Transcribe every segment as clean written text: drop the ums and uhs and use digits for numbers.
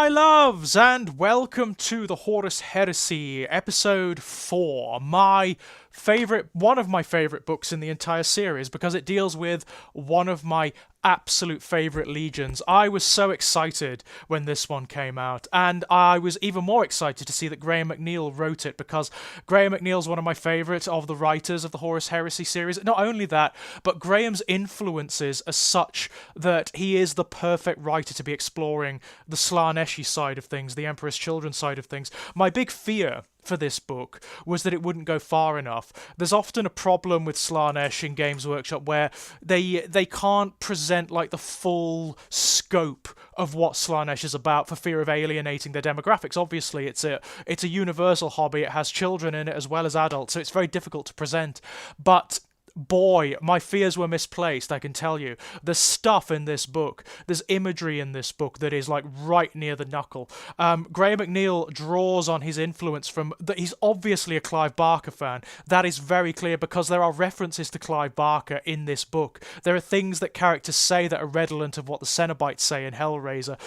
my loves, and welcome to the Horus Heresy, episode 4, one of my favourite books in the entire series, because it deals with one of my absolute favourite legions. I was so excited when this one came out, and I was even more excited to see that Graham McNeill wrote it, because Graham McNeill's one of my favourite of the writers of the Horus Heresy series. Not only that, but Graham's influences are such that he is the perfect writer to be exploring the Slaaneshi side of things, the Emperor's Children side of things. My big fear for this book was that it wouldn't go far enough. There's often a problem with Slaanesh in Games Workshop where they can't present like the full scope of what Slaanesh is about for fear of alienating their demographics. Obviously, it's a universal hobby. It has children in it as well as adults, so it's very difficult to present. But boy, my fears were misplaced, I can tell you. There's stuff in this book, there's imagery in this book that is like right near the knuckle. Graham McNeill draws on his influence from... He's obviously a Clive Barker fan. That is very clear because there are references to Clive Barker in this book. There are things that characters say that are redolent of what the Cenobites say in Hellraiser.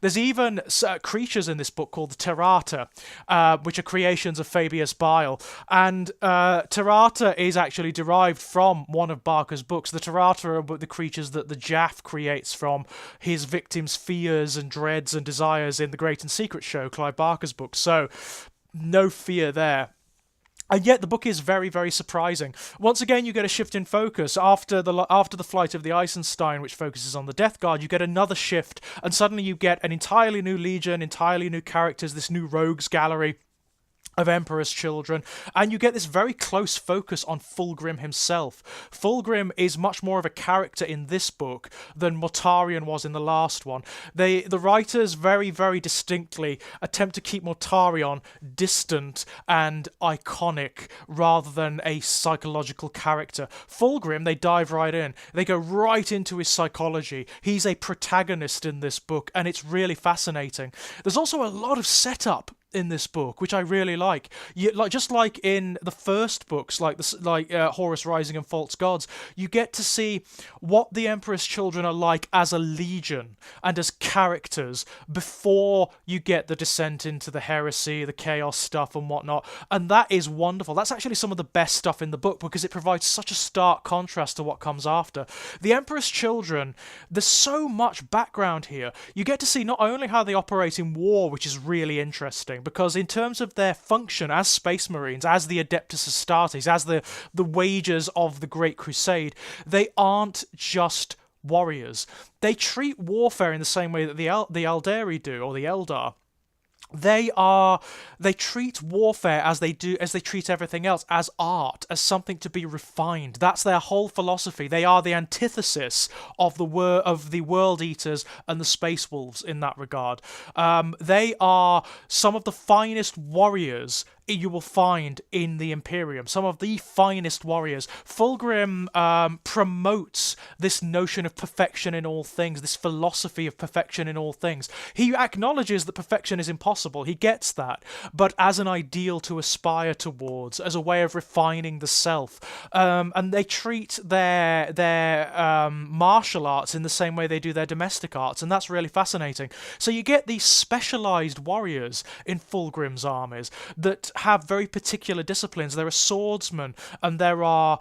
There's even creatures in this book called the Terrata, which are creations of Fabius Bile. And Terrata is actually derived from one of Barker's books. The Terrata are the creatures that the Jaff creates from his victims' fears and dreads and desires in The Great and Secret Show, Clive Barker's book. So, no fear there. And yet the book is very, very surprising. Once again, you get a shift in focus. After the flight of the Eisenstein, which focuses on the Death Guard, you get another shift, and suddenly you get an entirely new legion, entirely new characters, this new rogues gallery of Emperor's Children, and you get this very close focus on Fulgrim himself. Fulgrim is much more of a character in this book than Mortarion was in the last one. The writers very, very distinctly attempt to keep Mortarion distant and iconic rather than a psychological character. Fulgrim, they dive right in. They go right into his psychology. He's a protagonist in this book, and it's really fascinating. There's also a lot of setup in this book, which I really like. Just like in the first books, like Horus Rising and False Gods, you get to see what the Emperor's Children are like as a legion and as characters before you get the descent into the heresy, the chaos stuff and whatnot, and that is wonderful. That's actually some of the best stuff in the book because it provides such a stark contrast to what comes after. The Emperor's Children, there's so much background here. You get to see not only how they operate in war, which is really interesting, because in terms of their function as Space Marines, as the Adeptus Astartes, as the wagers of the Great Crusade, they aren't just warriors. They treat warfare in the same way that the Eldari do, or the Eldar. They treat warfare as they treat everything else, as art, as something to be refined. That's their whole philosophy. They are the antithesis of the World Eaters and the Space Wolves in that regard. They are some of the finest warriors you will find in the Imperium, some of the finest warriors. Fulgrim promotes this notion of perfection in all things, this philosophy of perfection in all things. He acknowledges that perfection is impossible, he gets that, but as an ideal to aspire towards, as a way of refining the self. And they treat their martial arts in the same way they do their domestic arts, and that's really fascinating. So you get these specialised warriors in Fulgrim's armies that have very particular disciplines. There are swordsmen, and there are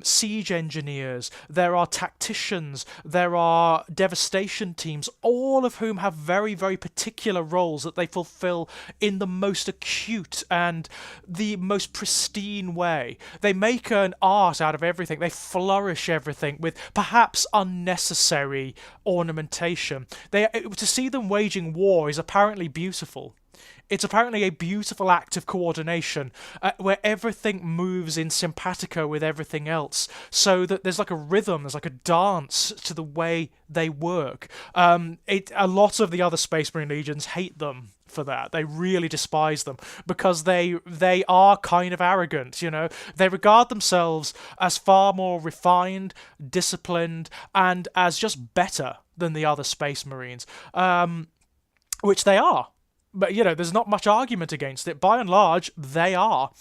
siege engineers, there are tacticians, there are devastation teams, all of whom have very, very particular roles that they fulfill in the most acute and the most pristine way. They make an art out of everything. They flourish everything with perhaps unnecessary ornamentation. To see them waging war is apparently beautiful. It's apparently a beautiful act of coordination where everything moves in simpatico with everything else, so that there's like a rhythm, there's like a dance to the way they work. A lot of the other Space Marine legions hate them for that. They really despise them because they are kind of arrogant, you know. They regard themselves as far more refined, disciplined, and as just better than the other Space Marines, which they are. But, you know, there's not much argument against it. By and large, they are.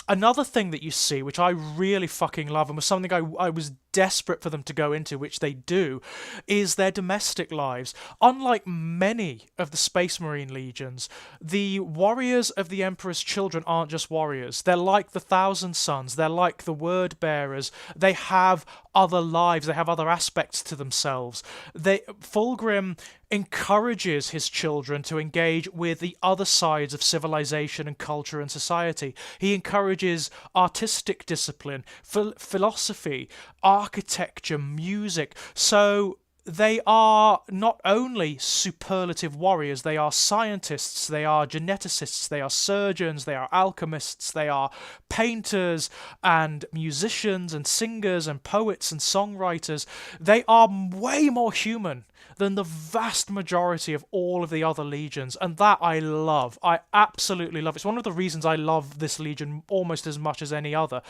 Another thing that you see, which I really fucking love, and was something I was desperate for them to go into, which they do, is their domestic lives. Unlike many of the Space Marine legions, the warriors of the Emperor's Children aren't just warriors. They're like the Thousand Sons. They're like the Word Bearers. They have other lives. They have other aspects to themselves. Fulgrim encourages his children to engage with the other sides of civilization and culture and society. He encourages artistic discipline, philosophy, architecture, music. So they are not only superlative warriors, they are scientists, they are geneticists, they are surgeons, they are alchemists, they are painters and musicians and singers and poets and songwriters. They are way more human than the vast majority of all of the other legions, and that I love. I absolutely love. It's one of the reasons I love this legion almost as much as any other.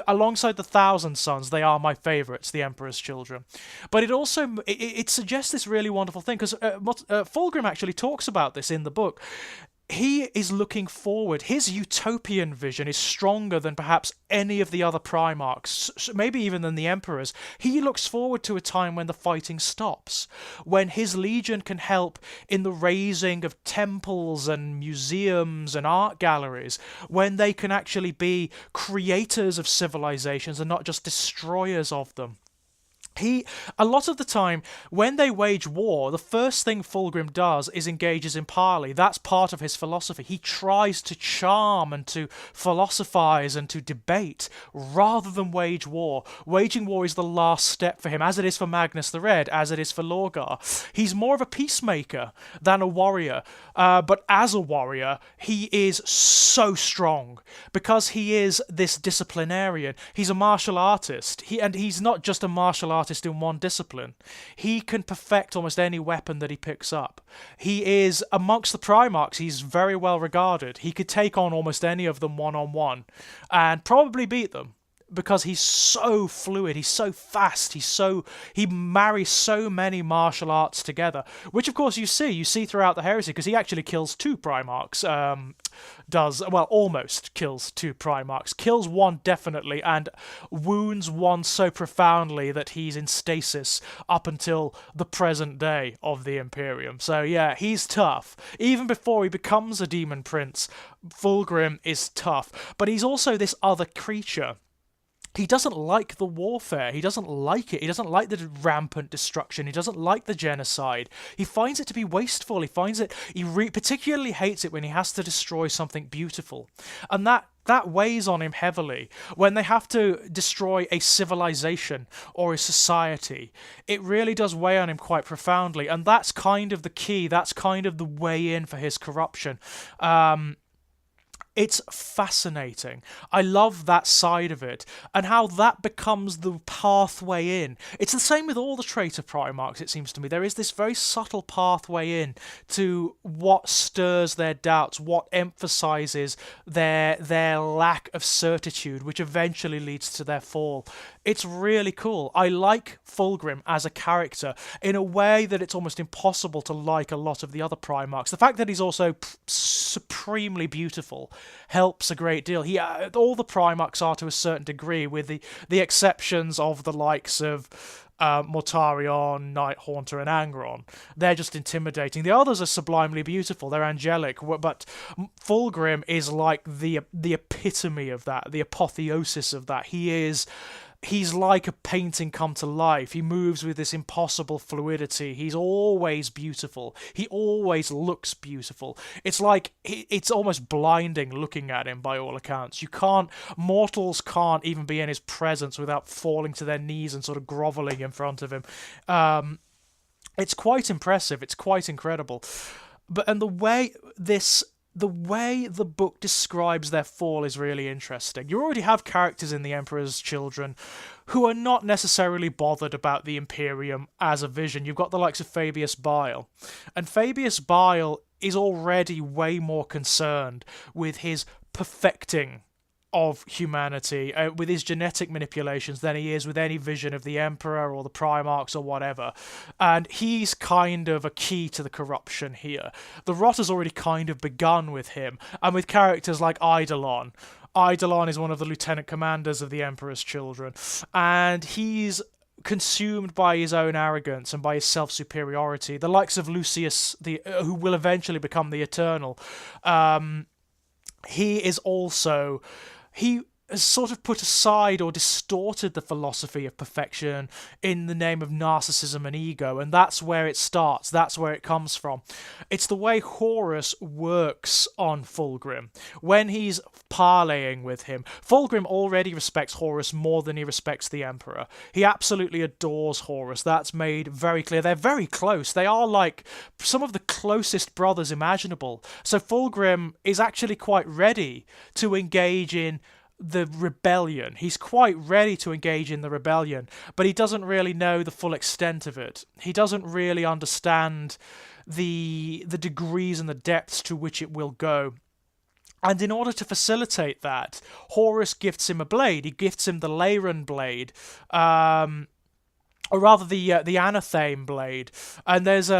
Alongside the Thousand Sons, they are my favourites, the Emperor's Children. But it also it suggests this really wonderful thing, because Fulgrim actually talks about this in the book. He is looking forward. His utopian vision is stronger than perhaps any of the other Primarchs, maybe even than the Emperors. He looks forward to a time when the fighting stops, when his legion can help in the raising of temples and museums and art galleries, when they can actually be creators of civilizations and not just destroyers of them. A lot of the time, when they wage war, the first thing Fulgrim does is engages in parley. That's part of his philosophy. He tries to charm and to philosophize and to debate rather than wage war. Waging war is the last step for him, as it is for Magnus the Red, as it is for Lorgar. He's more of a peacemaker than a warrior, but as a warrior, he is so strong because he is this disciplinarian. He's a martial artist, and he's not just a martial artist in one discipline. He can perfect almost any weapon that he picks up. He is, amongst the Primarchs, he's very well regarded. He could take on almost any of them one-on-one and probably beat them, because he's so fluid, he's so fast, he marries so many martial arts together, which of course you see throughout the Heresy, because he actually kills two Primarchs, almost kills two Primarchs, kills one definitely, and wounds one so profoundly that he's in stasis up until the present day of the Imperium. So yeah, he's tough. Even before he becomes a Demon Prince, Fulgrim is tough, but he's also this other creature. He doesn't like the warfare. He doesn't like it. He doesn't like the rampant destruction. He doesn't like the genocide. He finds it to be wasteful. He finds it. Particularly hates it when he has to destroy something beautiful, and that weighs on him heavily. When they have to destroy a civilization or a society, it really does weigh on him quite profoundly, and that's kind of the key. That's kind of the way in for his corruption. It's fascinating. I love that side of it, and how that becomes the pathway in. It's the same with all the traitor Primarchs, it seems to me. There is this very subtle pathway in to what stirs their doubts, what emphasizes their lack of certitude, which eventually leads to their fall. It's really cool. I like Fulgrim as a character in a way that it's almost impossible to like a lot of the other Primarchs. The fact that he's also supremely beautiful helps a great deal. All the Primarchs are to a certain degree, with the exceptions of the likes of Mortarion, Nighthaunter, and Angron. They're just intimidating. The others are sublimely beautiful. They're angelic, but Fulgrim is like the epitome of that, the apotheosis of that. He's like a painting come to life. He moves with this impossible fluidity. He's always beautiful. He always looks beautiful. It's like, it's almost blinding looking at him by all accounts. Mortals can't even be in his presence without falling to their knees and sort of groveling in front of him. It's quite impressive. It's quite incredible. And the way the book describes their fall is really interesting. You already have characters in the Emperor's Children who are not necessarily bothered about the Imperium as a vision. You've got the likes of Fabius Bile. And Fabius Bile is already way more concerned with his perfecting of humanity, with his genetic manipulations, than he is with any vision of the Emperor or the Primarchs or whatever. And he's kind of a key to the corruption here. The rot has already kind of begun with him, and with characters like Eidolon. Eidolon is one of the lieutenant commanders of the Emperor's Children, and he's consumed by his own arrogance and by his self-superiority. The likes of Lucius, who will eventually become the Eternal, he is also... He has sort of put aside or distorted the philosophy of perfection in the name of narcissism and ego, and that's where it starts, that's where it comes from. It's the way Horus works on Fulgrim. When he's parleying with him, Fulgrim already respects Horus more than he respects the Emperor. He absolutely adores Horus, that's made very clear. They're very close, they are like some of the closest brothers imaginable. So Fulgrim is actually quite ready to engage in the rebellion. He's quite ready to engage in the rebellion, but he doesn't really know the full extent of it. He doesn't really understand the degrees and the depths to which it will go. And in order to facilitate that, Horus gifts him a blade. He gifts him the Leiran blade, or rather the Anathame blade. And there's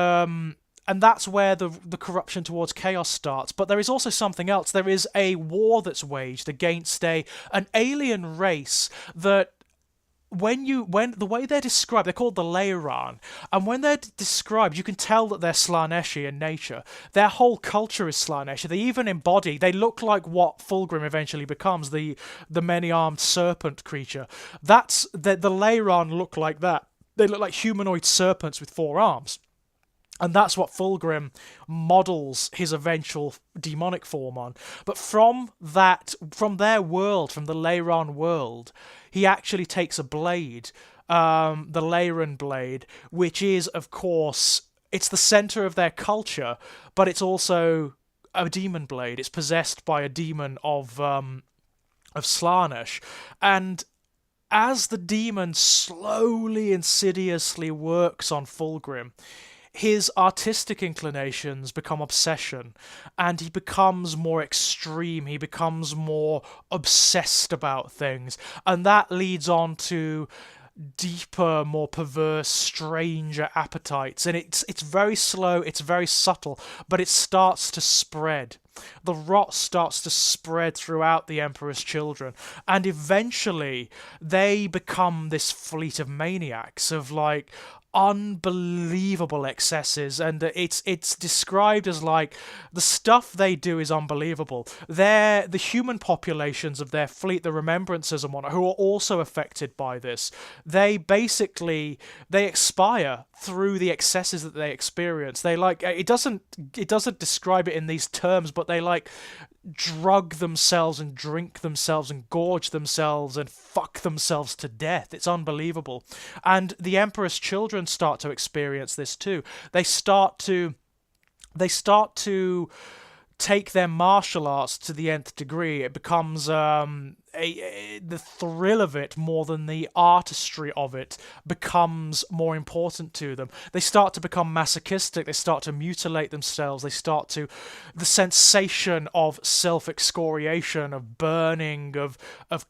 and that's where the corruption towards chaos starts. But there is also something else. There is a war that's waged against an alien race that when the way they're described, they're called the Leiran, and when they're described, you can tell that they're Slaaneshi in nature. Their whole culture is Slaaneshi. They look like what Fulgrim eventually becomes, the many-armed serpent creature. The Leiran look like that. They look like humanoid serpents with 4 arms. And that's what Fulgrim models his eventual demonic form on. But from their world, from the Leiran world, he actually takes a blade, the Leiran blade, which is, of course, it's the center of their culture, but it's also a demon blade. It's possessed by a demon of Slaanesh. And as the demon slowly, insidiously works on Fulgrim, his artistic inclinations become obsession, and he becomes more extreme, he becomes more obsessed about things, and that leads on to deeper, more perverse, stranger appetites. And it's very slow, it's very subtle, but it starts to spread. The rot starts to spread throughout the Emperor's children, and eventually they become this fleet of maniacs, of like unbelievable excesses, and it's described as like the stuff they do is unbelievable. The human populations of their fleet, the Remembrancers and whatnot, who are also affected by this, they expire through the excesses that they experience. They it doesn't describe it in these terms, but they drug themselves and drink themselves and gorge themselves and fuck themselves to death. It's unbelievable. And the Emperor's children start to experience this too. They start to take their martial arts to the nth degree. It becomes the thrill of it more than the artistry of it becomes more important to them. They start to become masochistic. They start to mutilate themselves. The sensation of self-excoriation, of burning, of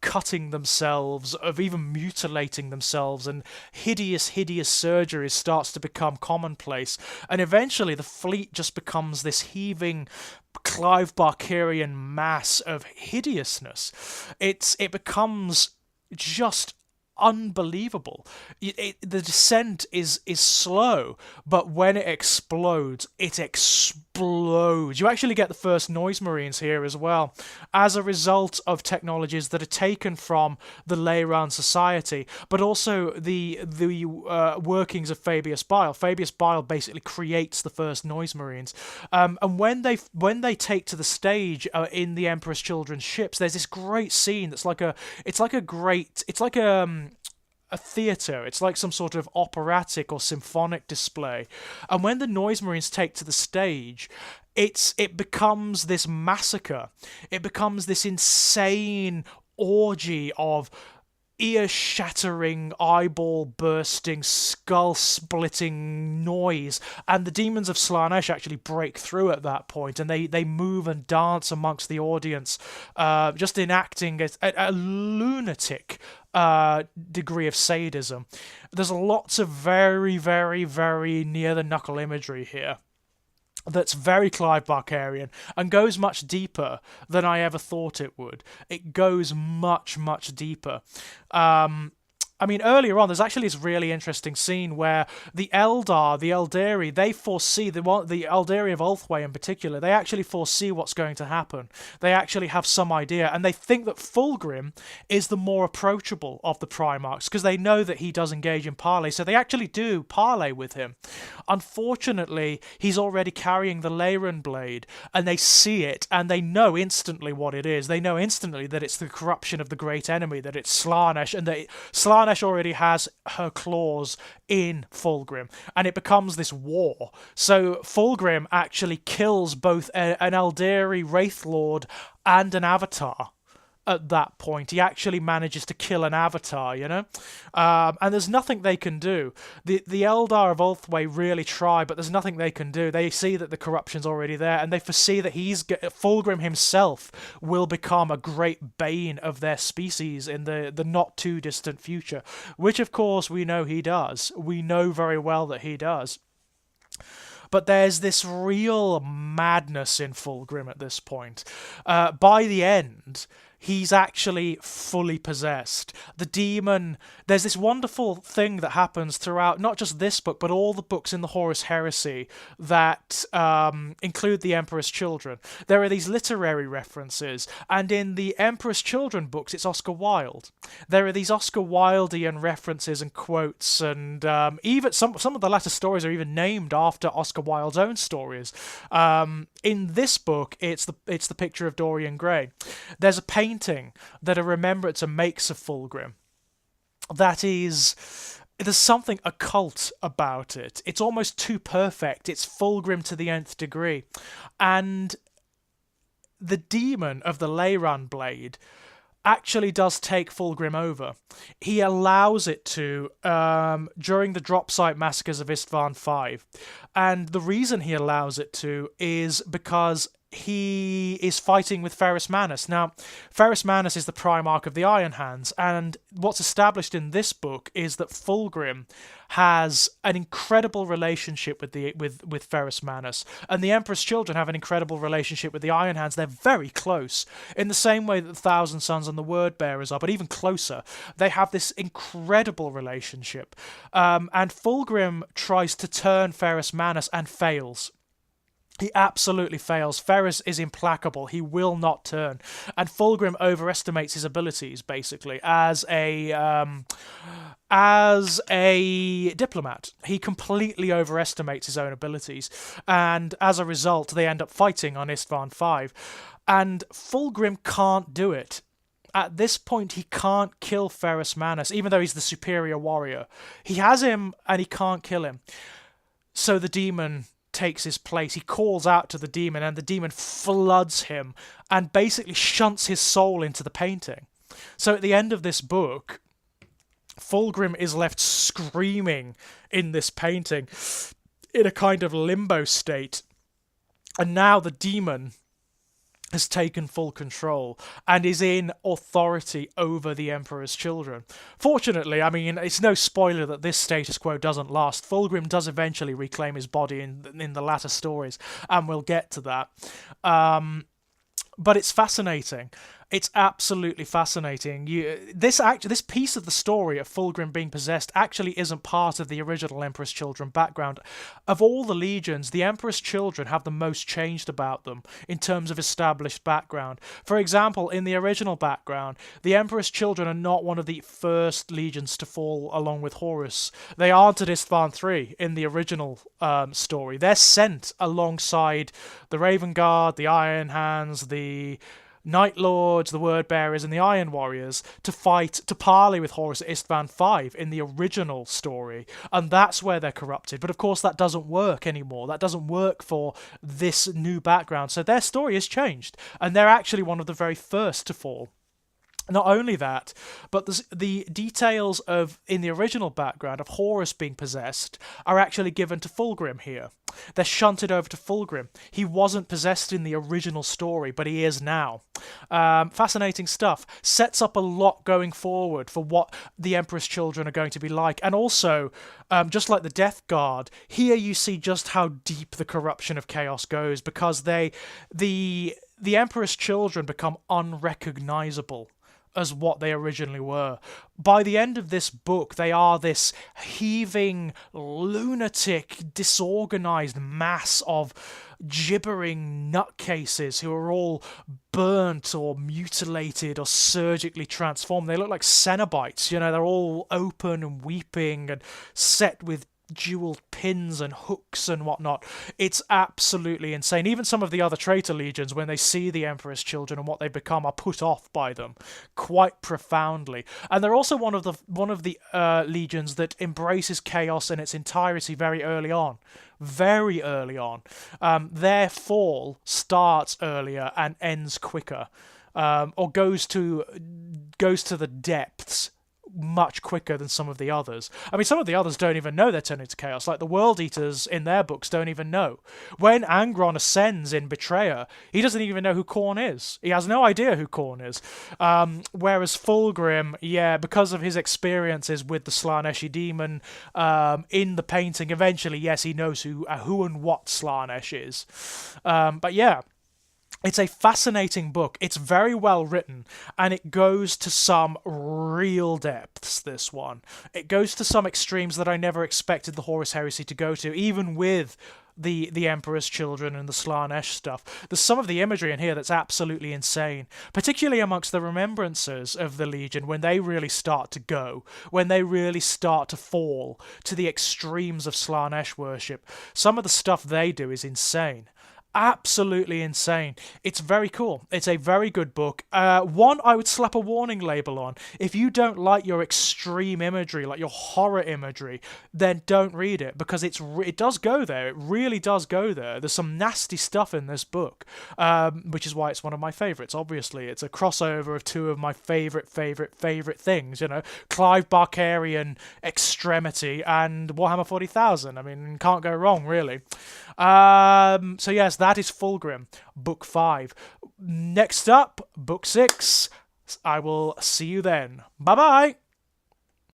cutting themselves, of even mutilating themselves, and hideous surgeries starts to become commonplace. And eventually the fleet just becomes this heaving Clive Barkerian mass of hideousness. It becomes just unbelievable. The descent is slow, but when it explodes, it explodes. You actually get the first noise marines here as well, as a result of technologies that are taken from the Leiran society, but also the workings of Fabius Bile. Fabius Bile basically creates the first noise marines, and when they take to the stage in the Emperor's children's ships, there's this great scene that's like a theatre. It's like some sort of operatic or symphonic display. And when the Noise Marines take to the stage, it becomes this massacre. It becomes this insane orgy of ear-shattering, eyeball-bursting, skull-splitting noise, and the demons of Slaanesh actually break through at that point, and they move and dance amongst the audience, just enacting a lunatic degree of sadism. There's lots of very, very, very near-the-knuckle imagery here that's very Clive Barkerian and goes much deeper than I ever thought it would. It goes much, much deeper. I mean, earlier on, there's actually this really interesting scene where the Eldar, the Eldari, they foresee, the Eldari of Ulthwé in particular, they actually foresee what's going to happen. They actually have some idea, and they think that Fulgrim is the more approachable of the Primarchs, because they know that he does engage in parley, so they actually do parley with him. Unfortunately, he's already carrying the Leyran blade, and they see it, and they know instantly what it is. They know instantly that it's the corruption of the great enemy, that it's Slaanesh, and that Slaanesh already has her claws in Fulgrim, and it becomes this war. So Fulgrim actually kills both an Eldari Wraith Lord and an Avatar. At that point, he actually manages to kill an Avatar, you know? And there's nothing they can do. The Eldar of Ulthwé really try, but there's nothing they can do. They see that the corruption's already there, and they foresee that Fulgrim himself will become a great bane of their species in the not-too-distant future, which, of course, we know he does. We know very well that he does. But there's this real madness in Fulgrim at this point. By the end, he's actually fully possessed. The demon... There's this wonderful thing that happens throughout not just this book, but all the books in the Horus Heresy that include the Emperor's Children. There are these literary references, and in the Emperor's Children books, it's Oscar Wilde. There are these Oscar Wildean references and quotes, and even some of the latter stories are even named after Oscar Wilde's own stories. In this book, it's the picture of Dorian Gray. There's a painting that a remembrancer makes of Fulgrim. There's something occult about it. It's almost too perfect. It's Fulgrim to the nth degree. And the demon of the Leyran blade actually does take Fulgrim over. He allows it to during the drop site massacres of Istvan V. And the reason he allows it to is because he is fighting with Ferrus Manus. Now, Ferrus Manus is the Primarch of the Iron Hands, and what's established in this book is that Fulgrim has an incredible relationship with Ferrus Manus, and the Emperor's Children have an incredible relationship with the Iron Hands. They're very close, in the same way that the Thousand Sons and the Word Bearers are, but even closer. They have this incredible relationship, and Fulgrim tries to turn Ferrus Manus and fails. He absolutely fails. Ferrus is implacable. He will not turn. And Fulgrim overestimates his abilities, basically, as a diplomat. He completely overestimates his own abilities. And as a result, they end up fighting on Istvan V. And Fulgrim can't do it. At this point, he can't kill Ferrus Manus, even though he's the superior warrior. He has him, and he can't kill him. So the demon takes his place. He calls out to the demon, and the demon floods him and basically shunts his soul into the painting. So at the end of this book, Fulgrim is left screaming in this painting in a kind of limbo state. And now the demon has taken full control and is in authority over the Emperor's Children. Fortunately, I mean, it's no spoiler that this status quo doesn't last. Fulgrim does eventually reclaim his body in the latter stories, and we'll get to that. But it's fascinating. It's absolutely fascinating. This piece of the story of Fulgrim being possessed actually isn't part of the original Emperor's Children background. Of all the legions, the Emperor's Children have the most changed about them in terms of established background. For example, in the original background, the Emperor's Children are not one of the first legions to fall along with Horus. They aren't at Istvan III in the original story. They're sent alongside the Raven Guard, the Iron Hands, the Night Lords, the Word Bearers, and the Iron Warriors to parley with Horus at Istvan V in the original story, and that's where they're corrupted. But of course that doesn't work anymore. That doesn't work for this new background, so their story has changed, and they're actually one of the very first to fall. Not only that, but the details in the original background of Horus being possessed are actually given to Fulgrim here. They're shunted over to Fulgrim. He wasn't possessed in the original story, but he is now. Fascinating stuff. Sets up a lot going forward for what the Emperor's Children are going to be like. And also, just like the Death Guard, here you see just how deep the corruption of chaos goes, because the Emperor's Children become unrecognizable as what they originally were. By the end of this book, they are this heaving, lunatic, disorganized mass of gibbering nutcases who are all burnt or mutilated or surgically transformed. They look like Cenobites, they're all open and weeping and set with jeweled pins and hooks and whatnot. It's absolutely insane. Even some of the other traitor legions, when they see the Emperor's children and what they become, are put off by them quite profoundly. And they're also one of the legions that embraces chaos in its entirety very early on. Very early on. Their fall starts earlier and ends quicker, or goes to the depths much quicker than some of the others. I mean, some of the others don't even know they're turning to chaos. Like the World Eaters in their books don't even know. When Angron ascends in Betrayer, he doesn't even know who Khorne is. He has no idea who Khorne is. Whereas Fulgrim, because of his experiences with the Slaaneshi demon in the painting, eventually, yes, he knows who and what Slaanesh is. But yeah. It's a fascinating book. It's very well written, and it goes to some real depths, this one. It goes to some extremes that I never expected the Horus Heresy to go to, even with the Emperor's Children and the Slaanesh stuff. There's some of the imagery in here that's absolutely insane, particularly amongst the remembrancers of the Legion, when they really start to go, when they really start to fall to the extremes of Slaanesh worship. Some of the stuff they do is insane. Absolutely insane. It's very cool. It's a very good book. One I would slap a warning label on. If you don't like your extreme imagery, like your horror imagery, then don't read it, because it does go there. It really does go there. There's some nasty stuff in this book, which is why it's one of my favourites. Obviously, it's a crossover of two of my favourite things. Clive Barkarian extremity and Warhammer 40,000. I mean, can't go wrong, really. So yes, that is Fulgrim, Book 5. Next up, Book 6. I will see you then. Bye-bye!